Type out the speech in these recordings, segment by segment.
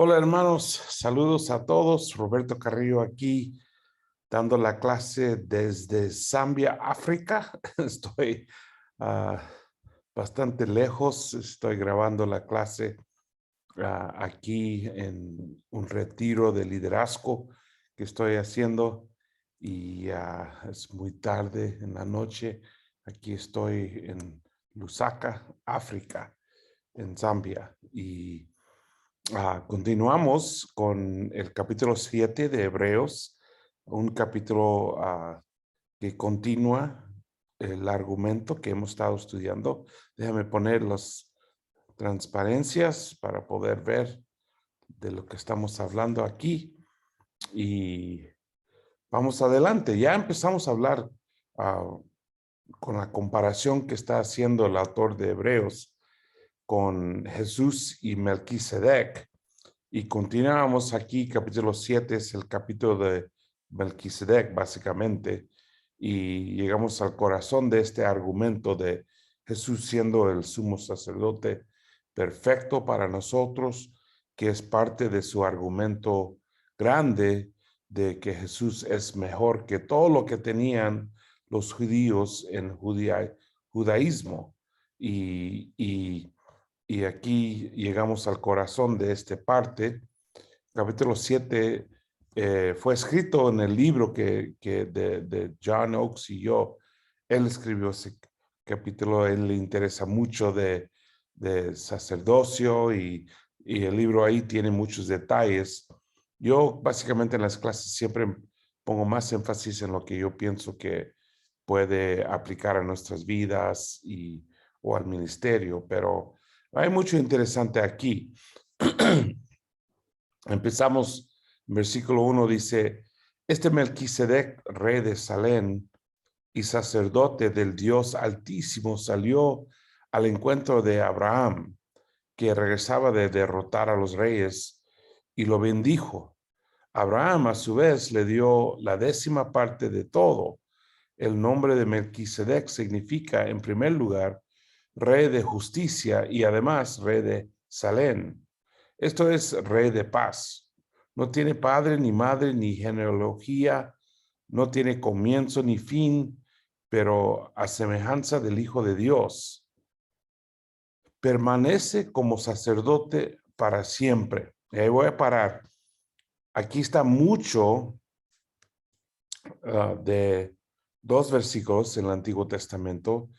Hola hermanos, saludos a todos. Roberto Carrillo aquí dando la clase desde Zambia, África. Estoy ah, bastante lejos. Estoy grabando la clase aquí en un retiro de liderazgo que estoy haciendo y es muy tarde en la noche. Aquí estoy en Lusaka, África, en Zambia y continuamos con el capítulo 7 de Hebreos, un capítulo que continúa el argumento que hemos estado estudiando. Déjame poner las transparencias para poder ver de lo que estamos hablando aquí y vamos adelante. Ya empezamos a hablar ah, con la comparación que está haciendo el autor de Hebreos con Jesús y Melquisedec. Y continuamos aquí, capítulo 7 es el capítulo de Melquisedec, básicamente, y llegamos al corazón de este argumento de Jesús siendo el sumo sacerdote perfecto para nosotros, que es parte de su argumento grande de que Jesús es mejor que todo lo que tenían los judíos en judaísmo. Y aquí llegamos al corazón de esta parte. Capítulo 7 fue escrito en el libro de John Oakes y yo. Él escribió ese capítulo. A él le interesa mucho de sacerdocio y el libro ahí tiene muchos detalles. Yo básicamente en las clases siempre pongo más énfasis en lo que yo pienso que puede aplicar a nuestras vidas o al ministerio, pero hay mucho interesante aquí. Empezamos, versículo 1 dice, este Melquisedec, rey de Salem y sacerdote del Dios Altísimo, salió al encuentro de Abraham, que regresaba de derrotar a los reyes, y lo bendijo. Abraham, a su vez, le dio la 10ª parte de todo. El nombre de Melquisedec significa, en primer lugar, rey de justicia y además rey de Salem. Esto es rey de paz. No tiene padre ni madre ni genealogía, no tiene comienzo ni fin, pero a semejanza del Hijo de Dios, permanece como sacerdote para siempre. Y ahí voy a parar. Aquí está mucho de 2 versículos en el Antiguo Testamento,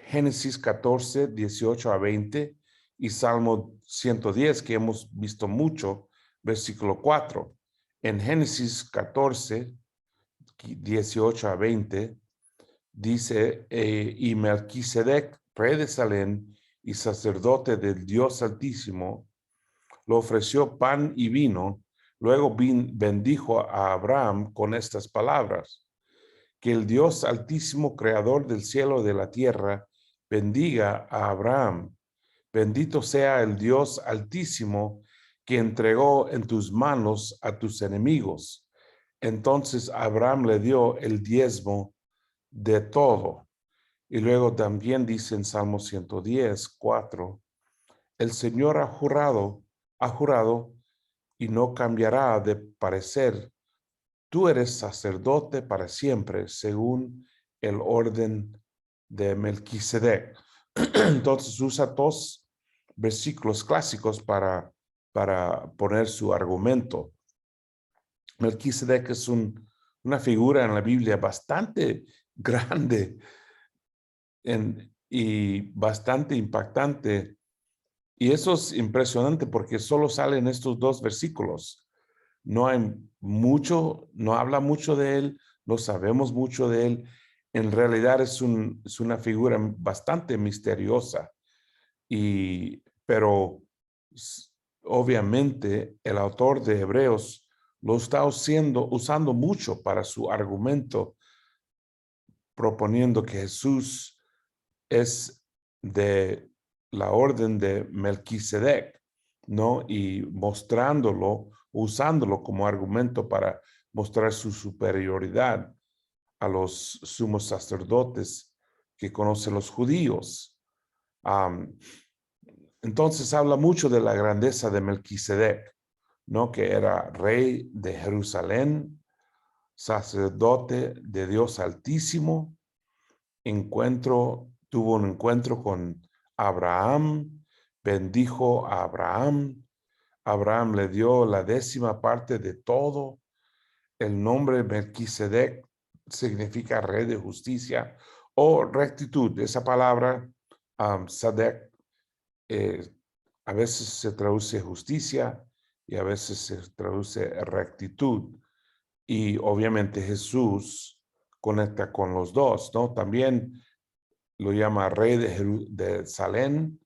Génesis 14, 18 a 20 y Salmo 110, que hemos visto mucho, versículo 4. En Génesis 14, 18 a 20, dice, y Melquisedec, rey de Salem y sacerdote del Dios Altísimo, lo ofreció pan y vino. Luego bendijo a Abraham con estas palabras: que el Dios Altísimo, creador del cielo y de la tierra, bendiga a Abraham. Bendito sea el Dios Altísimo que entregó en tus manos a tus enemigos. Entonces Abraham le dio el diezmo de todo. Y luego también dice en Salmo 110, 4, el Señor ha jurado y no cambiará de parecer. Tú eres sacerdote para siempre, según el orden de Melquisedec. Entonces usa 2 versículos clásicos para poner su argumento. Melquisedec es una figura en la Biblia bastante grande y bastante impactante. Y eso es impresionante porque solo salen estos 2 versículos. No hay mucho, no habla mucho de él, no sabemos mucho de él. En realidad es una figura bastante misteriosa, pero obviamente el autor de Hebreos lo está usando mucho para su argumento, proponiendo que Jesús es de la orden de Melquisedec, ¿no? Y usándolo como argumento para mostrar su superioridad a los sumos sacerdotes que conocen los judíos. entonces habla mucho de la grandeza de Melquisedec, ¿no? Que era rey de Jerusalén, sacerdote de Dios Altísimo, tuvo un encuentro con Abraham, bendijo a Abraham, Abraham le dio la 10ª parte de todo. El nombre Melquisedec significa rey de justicia o rectitud. Esa palabra, Sadek, a veces se traduce justicia y a veces se traduce rectitud. Y obviamente Jesús conecta con los dos, ¿no? También lo llama rey de Salem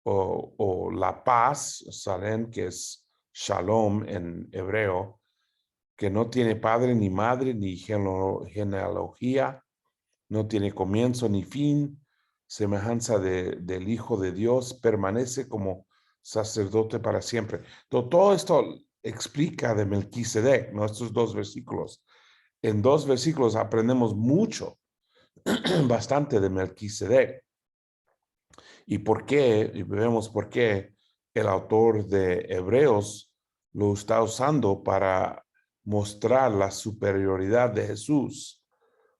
o la paz, Salem, que es Shalom en hebreo, que no tiene padre ni madre ni genealogía, no tiene comienzo ni fin, semejanza del Hijo de Dios, permanece como sacerdote para siempre. Todo esto explica de Melquisedec, ¿no? Estos 2 versículos. En 2 versículos aprendemos mucho, bastante de Melquisedec. ¿Y por qué? Y vemos por qué el autor de Hebreos lo está usando para mostrar la superioridad de Jesús,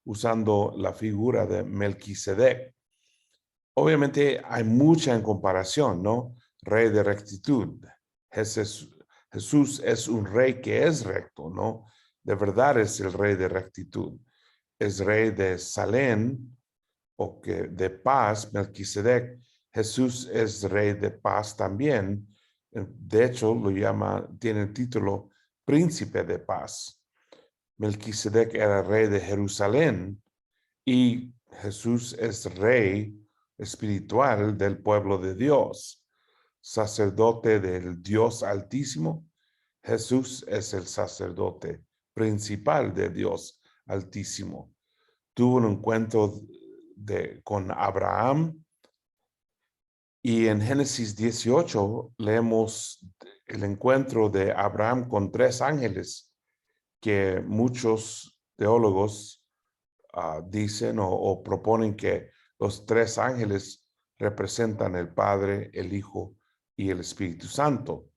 usando la figura de Melquisedec. Obviamente hay mucha en comparación, ¿no? Rey de rectitud. Jesús es un rey que es recto, ¿no? De verdad es el rey de rectitud. Es rey de Salem, o que de paz, Melquisedec. Jesús es rey de paz también. De hecho, tiene el título príncipe de paz. Melquisedec era rey de Jerusalén y Jesús es rey espiritual del pueblo de Dios, sacerdote del Dios Altísimo. Jesús es el sacerdote principal de Dios Altísimo. Tuvo un encuentro con Abraham y en Génesis 18 leemos el encuentro de Abraham con 3 ángeles que muchos teólogos dicen o proponen que los 3 ángeles representan el Padre, el Hijo y el Espíritu Santo.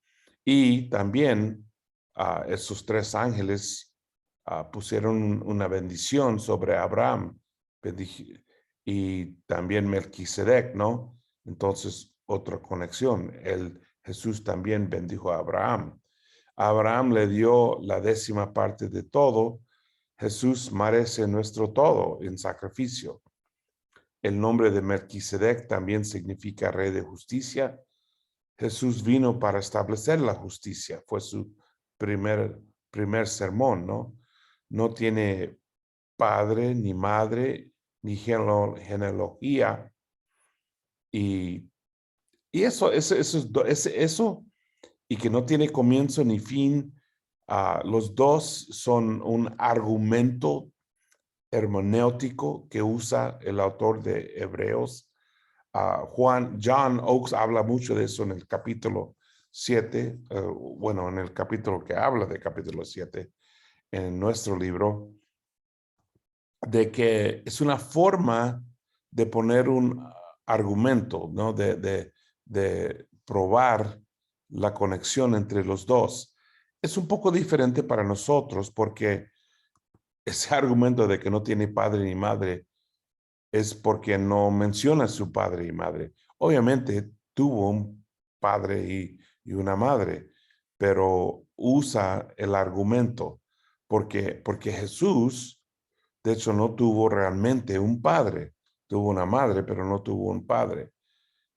Y también esos 3 ángeles pusieron una bendición sobre Abraham y también Melquisedec, ¿no? Entonces, otra conexión. Jesús también bendijo a Abraham. Abraham le dio la 10ª parte de todo. Jesús merece nuestro todo en sacrificio. El nombre de Melquisedec también significa rey de justicia. Jesús vino para establecer la justicia. Fue su primer sermón, ¿no? No tiene padre, ni madre, ni genealogía. Y eso, y que no tiene comienzo ni fin. Los dos son un argumento hermenéutico que usa el autor de Hebreos. John Oakes habla mucho de eso en el capítulo 7, en el capítulo que habla de capítulo 7 en nuestro libro, de que es una forma de poner un argumento, ¿no? De probar la conexión entre los dos. Es un poco diferente para nosotros porque ese argumento de que no tiene padre ni madre es porque no menciona a su padre y madre. Obviamente tuvo un padre y una madre, pero usa el argumento porque Jesús, de hecho, no tuvo realmente un padre. Tuvo una madre, pero no tuvo un padre.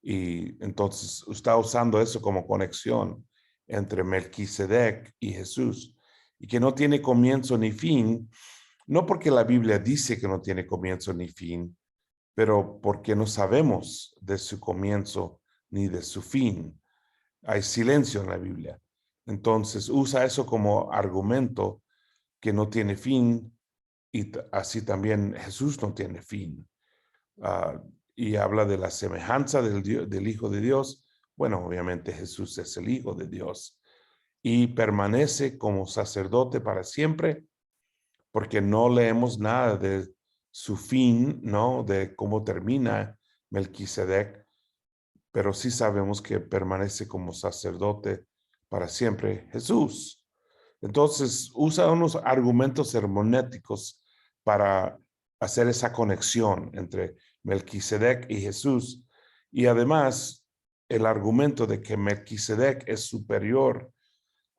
Y entonces está usando eso como conexión entre Melquisedec y Jesús, y que no tiene comienzo ni fin, no porque la Biblia dice que no tiene comienzo ni fin, pero porque no sabemos de su comienzo ni de su fin. Hay silencio en la Biblia. Entonces usa eso como argumento que no tiene fin, y así también Jesús no tiene fin. Y habla de la semejanza del Hijo de Dios. Bueno, obviamente Jesús es el Hijo de Dios y permanece como sacerdote para siempre, porque no leemos nada de su fin, ¿no? De cómo termina Melquisedec, pero sí sabemos que permanece como sacerdote para siempre Jesús. Entonces usa unos argumentos hermenéuticos para hacer esa conexión entre Melquisedec y Jesús. Y además el argumento de que Melquisedec es superior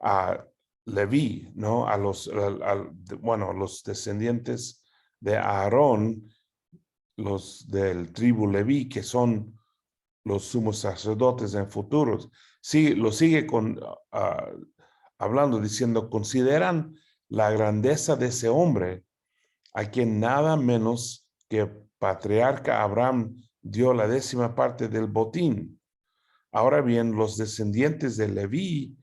a Leví, ¿no? Bueno, los descendientes de Aarón, los del tribu Leví, que son los sumos sacerdotes en futuros. Sí, lo sigue hablando, diciendo, consideran la grandeza de ese hombre, a quien nada menos que patriarca Abraham dio la 10ª parte del botín. Ahora bien, los descendientes de Leví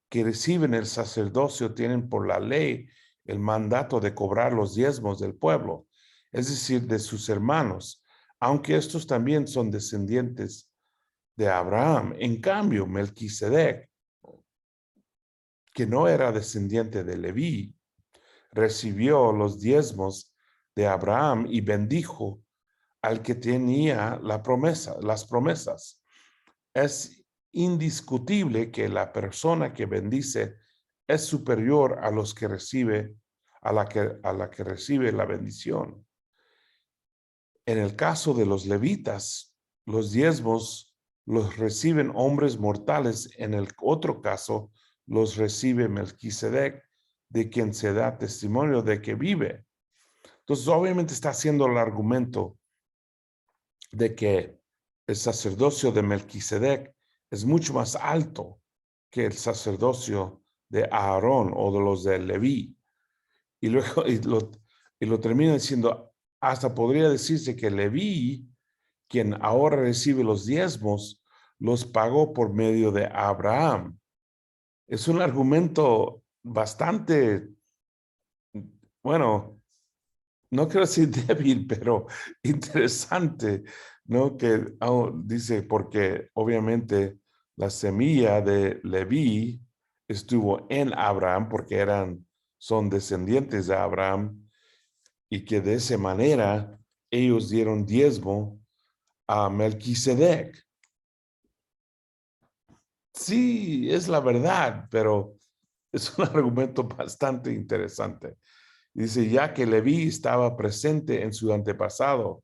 que reciben el sacerdocio tienen por la ley el mandato de cobrar los diezmos del pueblo, es decir, de sus hermanos, aunque estos también son descendientes de Abraham. En cambio, Melquisedec, que no era descendiente de Leví, recibió los diezmos de Abraham y bendijo al que tenía las promesas. Es indiscutible que la persona que bendice es superior a los que recibe, a la que recibe la bendición. En el caso de los levitas, los diezmos los reciben hombres mortales. En el otro caso, los recibe Melquisedec, de quien se da testimonio de que vive. Entonces, obviamente está haciendo el argumento de que el sacerdocio de Melquisedec es mucho más alto que el sacerdocio de Aarón o de los de Leví. Y luego y lo termina diciendo, hasta podría decirse que Leví, quien ahora recibe los diezmos, los pagó por medio de Abraham. Es un argumento bastante, bueno, no quiero decir débil, pero interesante, ¿no? Que dice, porque obviamente la semilla de Leví estuvo en Abraham, porque son descendientes de Abraham, y que de esa manera ellos dieron diezmo a Melquisedec. Sí, es la verdad, pero es un argumento bastante interesante. Dice, ya que Leví estaba presente en su antepasado,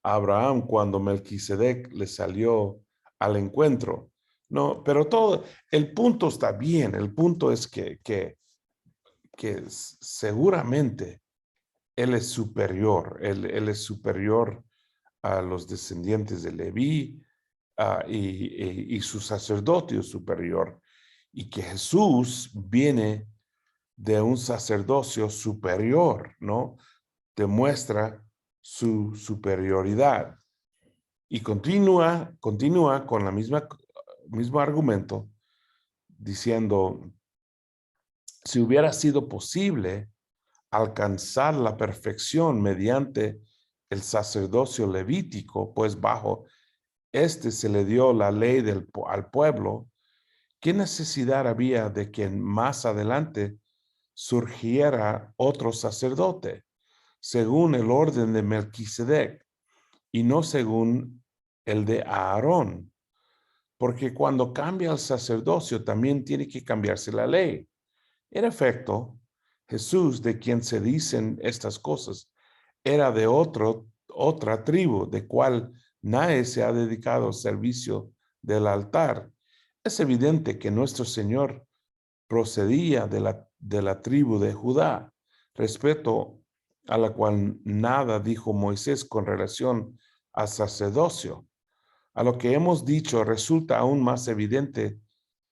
Abraham, cuando Melquisedec le salió al encuentro. No, pero el punto está bien. El punto es que seguramente él es superior. Él es superior a los descendientes de Leví y su sacerdocio superior. Y que Jesús viene de un sacerdocio superior, ¿no? Demuestra su superioridad. Y continúa con la mismo argumento, diciendo, si hubiera sido posible alcanzar la perfección mediante el sacerdocio levítico, pues bajo este se le dio la ley al pueblo, ¿qué necesidad había de que más adelante surgiera otro sacerdote, según el orden de Melquisedec, y no según el de Aarón? Porque cuando cambia el sacerdocio, también tiene que cambiarse la ley. En efecto, Jesús, de quien se dicen estas cosas, era de otra tribu, de cual nadie se ha dedicado al servicio del altar. Es evidente que nuestro Señor procedía de la tribu de Judá, respecto a la cual nada dijo Moisés con relación al sacerdocio. A lo que hemos dicho resulta aún más evidente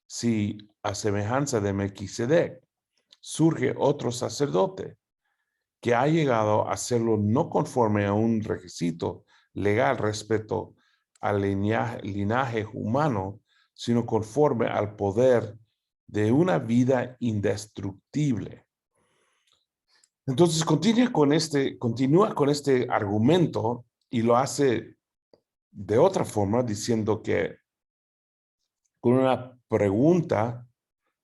si, a semejanza de Melquisedec, surge otro sacerdote que ha llegado a hacerlo no conforme a un requisito legal respecto al linaje humano, sino conforme al poder de una vida indestructible. Entonces continúa con este argumento y lo hace de otra forma, diciendo que con una pregunta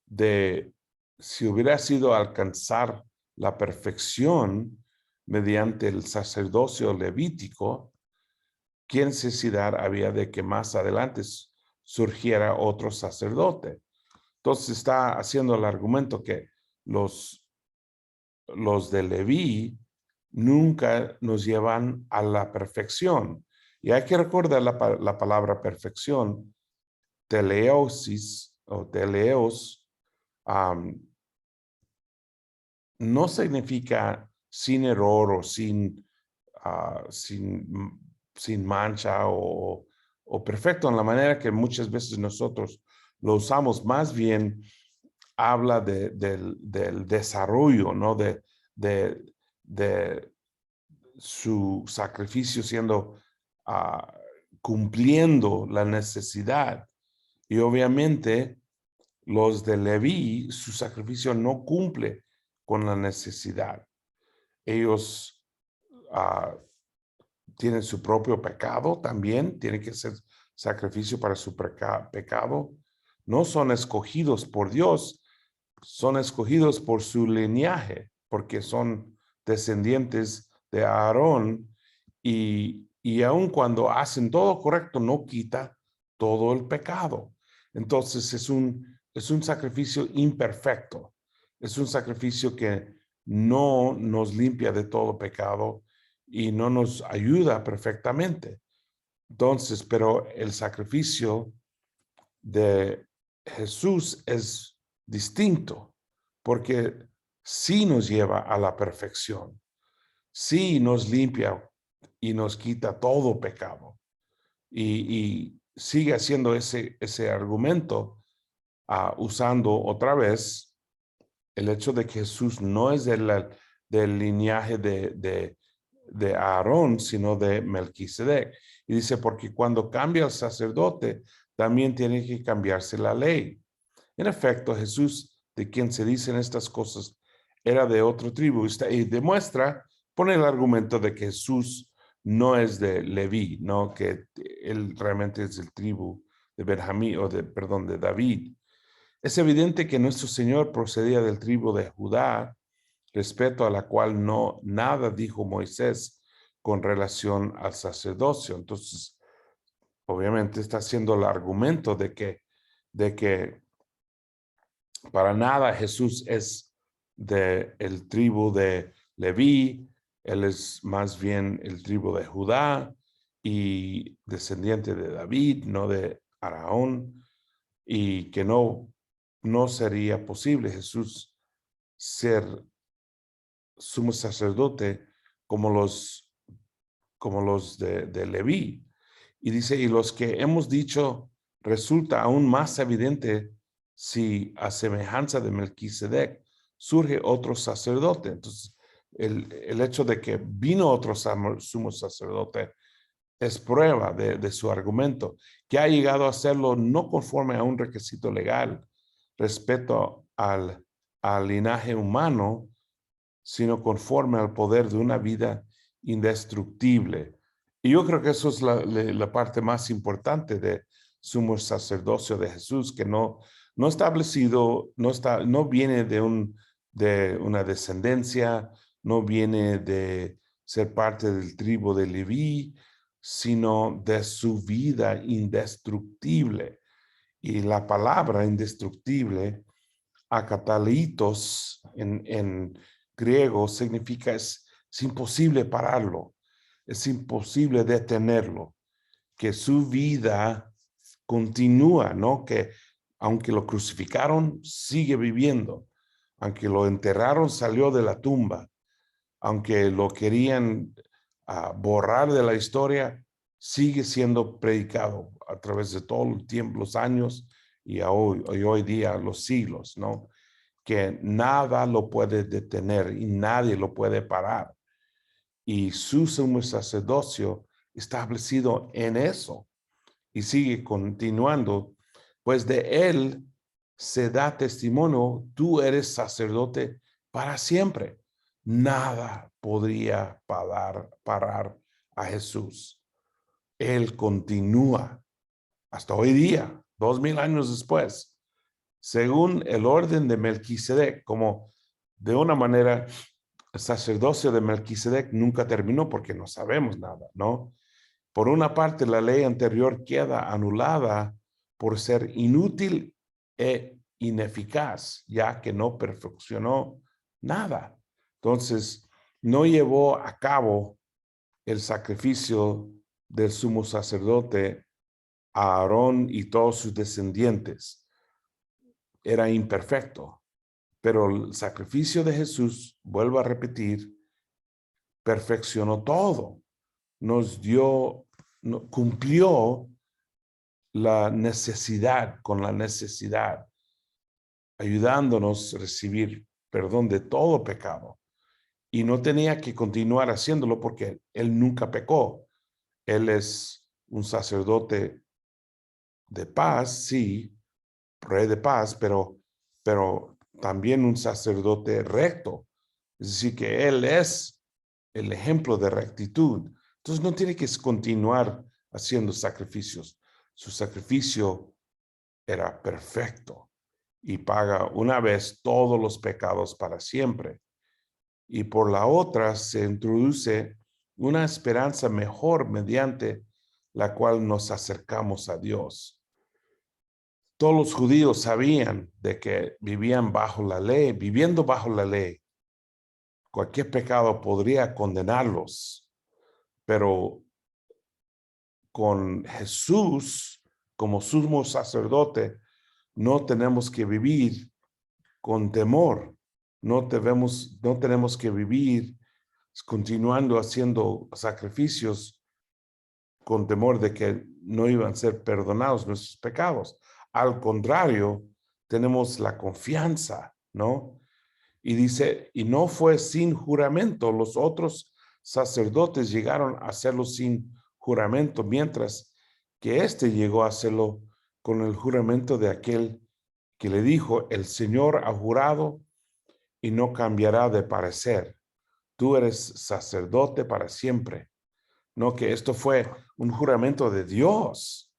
de si hubiera sido alcanzar la perfección mediante el sacerdocio levítico, ¿qué necesidad había de que más adelante surgiera otro sacerdote? Entonces está haciendo el argumento que los de Leví nunca nos llevan a la perfección. Y hay que recordar la palabra perfección, teleosis o teleos, no significa sin error o sin mancha o perfecto en la manera que muchas veces nosotros lo usamos. Más bien habla del desarrollo, ¿no? De su sacrificio siendo, ah, cumpliendo la necesidad. Y obviamente los de Leví, su sacrificio no cumple con la necesidad. Ellos tienen su propio pecado también, tienen que ser sacrificio para su pecado. No son escogidos por Dios, son escogidos por su linaje, porque son descendientes de Aarón, y aun cuando hacen todo correcto, no quita todo el pecado. Entonces es un sacrificio imperfecto, es un sacrificio que no nos limpia de todo pecado y no nos ayuda perfectamente. Entonces, pero el sacrificio de Jesús es distinto, porque sí nos lleva a la perfección, sí nos limpia y nos quita todo pecado. Y sigue haciendo ese argumento, usando otra vez el hecho de que Jesús no es del linaje de Aarón, sino de Melquisedec. Y dice, porque cuando cambia el sacerdote, también tiene que cambiarse la ley. En efecto, Jesús, de quien se dicen estas cosas, era de otra tribu, y demuestra, pone el argumento de que Jesús no es de Leví, no, que él realmente es del tribu de Benjamín, perdón, de David. Es evidente que nuestro Señor procedía del tribu de Judá, respecto a la cual no nada dijo Moisés con relación al sacerdocio. Entonces, obviamente está haciendo el argumento de que para nada Jesús es el tribu de Leví, él es más bien el tribu de Judá y descendiente de David, no de Aarón, y que no sería posible Jesús ser sumo sacerdote como los de Leví. Y dice, y los que hemos dicho resulta aún más evidente si a semejanza de Melquisedec surge otro sacerdote. Entonces, el hecho de que vino otro sumo sacerdote es prueba de su argumento, que ha llegado a hacerlo no conforme a un requisito legal respecto al linaje humano, sino conforme al poder de una vida indestructible. Y yo creo que eso es la parte más importante de sumo sacerdocio de Jesús, que no establecido, no viene de una descendencia, no viene de ser parte del tribu de Leví, sino de su vida indestructible. Y la palabra indestructible, acatalitos en griego, significa es imposible pararlo, es imposible detenerlo, que su vida continúa, ¿no? Que aunque lo crucificaron, sigue viviendo, aunque lo enterraron, salió de la tumba, aunque lo querían borrar de la historia, sigue siendo predicado a través de todo el tiempo, los años y hoy día los siglos, ¿no? Que nada lo puede detener y nadie lo puede parar. Y su sumo sacerdocio establecido en eso y sigue continuando, pues de él se da testimonio, tú eres sacerdote para siempre. Nada podría parar a Jesús. Él continúa hasta hoy día, 2000 años después, según el orden de Melquisedec, como de una manera el sacerdocio de Melquisedec nunca terminó porque no sabemos nada, ¿no? Por una parte, la ley anterior queda anulada por ser inútil e ineficaz, ya que no perfeccionó nada. Entonces, no llevó a cabo el sacrificio del sumo sacerdote a Aarón y todos sus descendientes. Era imperfecto, pero el sacrificio de Jesús, vuelvo a repetir, perfeccionó todo. Nos dio, cumplió la necesidad con la necesidad, ayudándonos a recibir perdón de todo pecado. Y no tenía que continuar haciéndolo porque él nunca pecó. Él es un sacerdote de paz, sí, rey de paz, pero también un sacerdote recto. Es decir, que él es el ejemplo de rectitud. Entonces no tiene que continuar haciendo sacrificios. Su sacrificio era perfecto y paga una vez todos los pecados para siempre. Y por la otra se introduce una esperanza mejor mediante la cual nos acercamos a Dios. Todos los judíos sabían de que vivían bajo la ley, viviendo bajo la ley. Cualquier pecado podría condenarlos, pero con Jesús como sumo sacerdote, no tenemos que vivir con temor. No tenemos que vivir continuando haciendo sacrificios con temor de que no iban a ser perdonados nuestros pecados. Al contrario, tenemos la confianza, ¿no? Y dice, y no fue sin juramento. Los otros sacerdotes llegaron a hacerlo sin juramento, mientras que éste llegó a hacerlo con el juramento de aquel que le dijo, el Señor ha jurado y no cambiará de parecer. Tú eres sacerdote para siempre. No, que esto fue un juramento de Dios,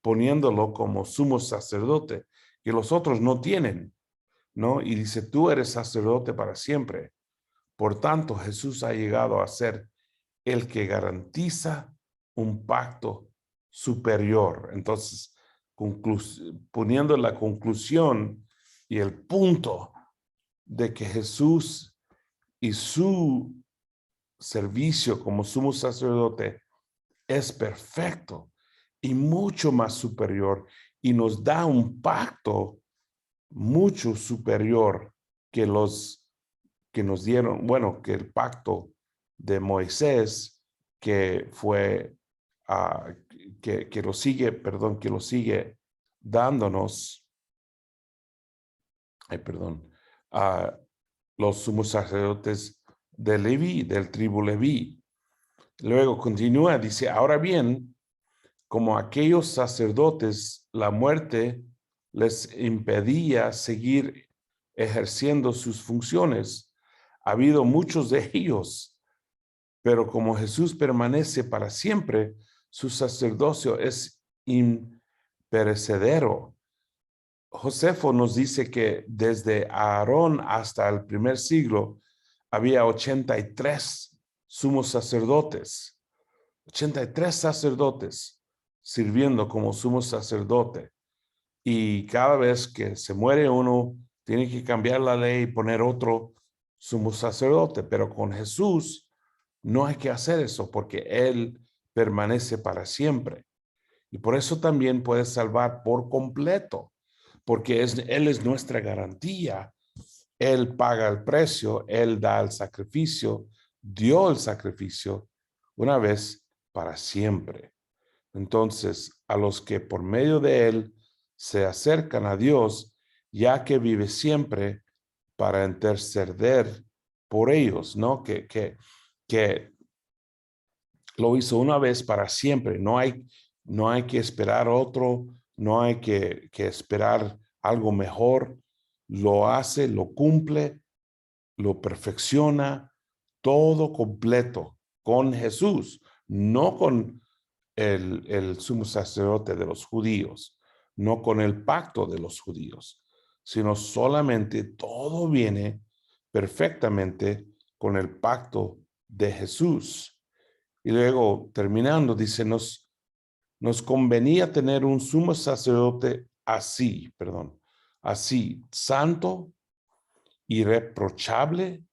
poniéndolo como sumo sacerdote, que los otros no tienen, ¿no? Y dice, tú eres sacerdote para siempre. Por tanto, Jesús ha llegado a ser el que garantiza un pacto superior. Entonces, poniendo la conclusión y el punto de que Jesús y su servicio como sumo sacerdote es perfecto y mucho más superior y nos da un pacto mucho superior que los que nos dieron, bueno, que el pacto de Moisés que fue, que lo sigue, perdón, que lo sigue dándonos, a los sumos sacerdotes de Leví, del tribu Leví. Luego continúa, dice, ahora bien, como aquellos sacerdotes, la muerte les impedía seguir ejerciendo sus funciones. Ha habido muchos de ellos, pero como Jesús permanece para siempre, su sacerdocio es imperecedero. Josefo nos dice que desde Aarón hasta el primer siglo había 83 sumos sacerdotes, 83 sacerdotes sirviendo como sumo sacerdote. Y cada vez que se muere uno, tiene que cambiar la ley y poner otro sumo sacerdote. Pero con Jesús no hay que hacer eso porque Él permanece para siempre. Y por eso también puede salvar por completo, porque Él es nuestra garantía. Él paga el precio, Él da el sacrificio, dio el sacrificio una vez para siempre. Entonces, a los que por medio de Él se acercan a Dios, ya que vive siempre para interceder por ellos, ¿no? Que lo hizo una vez para siempre. No hay que esperar otro, no hay que esperar algo mejor. Lo hace, lo cumple, lo perfecciona, todo completo con Jesús, no con el sumo sacerdote de los judíos, no con el pacto de los judíos, sino solamente todo viene perfectamente con el pacto de Jesús. Y luego, terminando, dice, nos convenía tener un sumo sacerdote así, santo, irreprochable,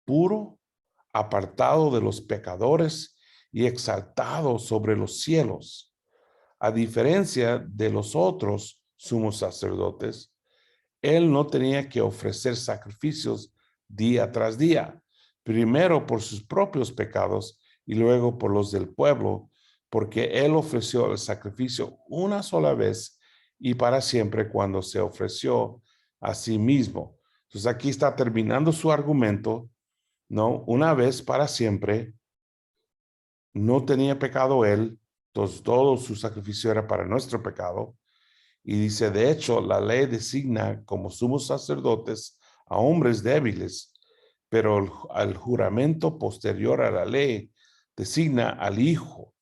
puro, apartado de los pecadores y exaltado sobre los cielos. A diferencia de los otros sumos sacerdotes, él no tenía que ofrecer sacrificios día tras día, primero por sus propios pecados y luego por los del pueblo, porque él ofreció el sacrificio una sola vez y para siempre cuando se ofreció a sí mismo. Entonces aquí está terminando su argumento, ¿no? Una vez para siempre, no tenía pecado él, entonces todo su sacrificio era para nuestro pecado. Y dice, de hecho, la ley designa como sumos sacerdotes a hombres débiles, pero al juramento posterior a la ley designa al Hijo,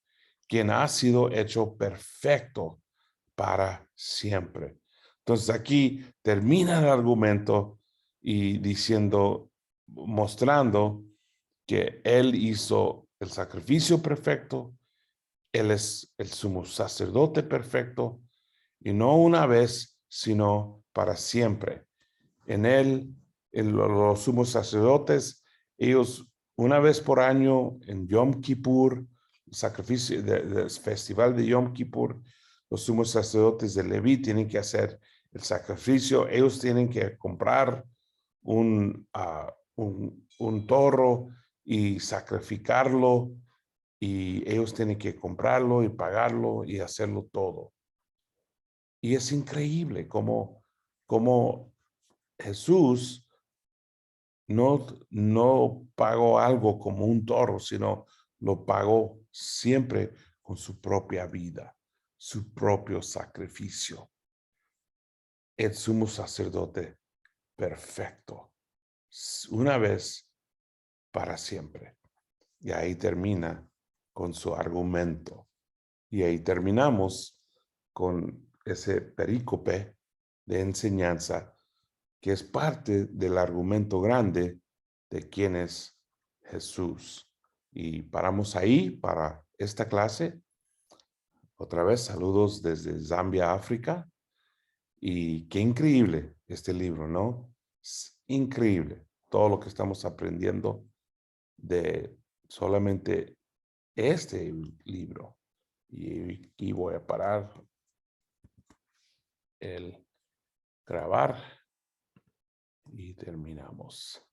quien ha sido hecho perfecto para siempre. Entonces aquí termina el argumento y diciendo, mostrando que Él hizo el sacrificio perfecto, Él es el sumo sacerdote perfecto, y no una vez, sino para siempre. En él, los sumos sacerdotes, ellos una vez por año en Yom Kippur, el sacrificio del festival de Yom Kippur, los sumos sacerdotes de Leví tienen que hacer el sacrificio, ellos tienen que comprar un toro y sacrificarlo, y ellos tienen que comprarlo y pagarlo y hacerlo todo. Y es increíble cómo Jesús no pagó algo como un toro, sino lo pagó siempre con su propia vida, su propio sacrificio. El sumo sacerdote perfecto, una vez para siempre. Y ahí termina con su argumento. Y ahí terminamos con ese perícope de enseñanza que es parte del argumento grande de quién es Jesús. Y paramos ahí para esta clase. Otra vez, saludos desde Zambia, África. Y qué increíble este libro, ¿no? Es increíble todo lo que estamos aprendiendo de solamente este libro. Y voy a parar el grabar y terminamos.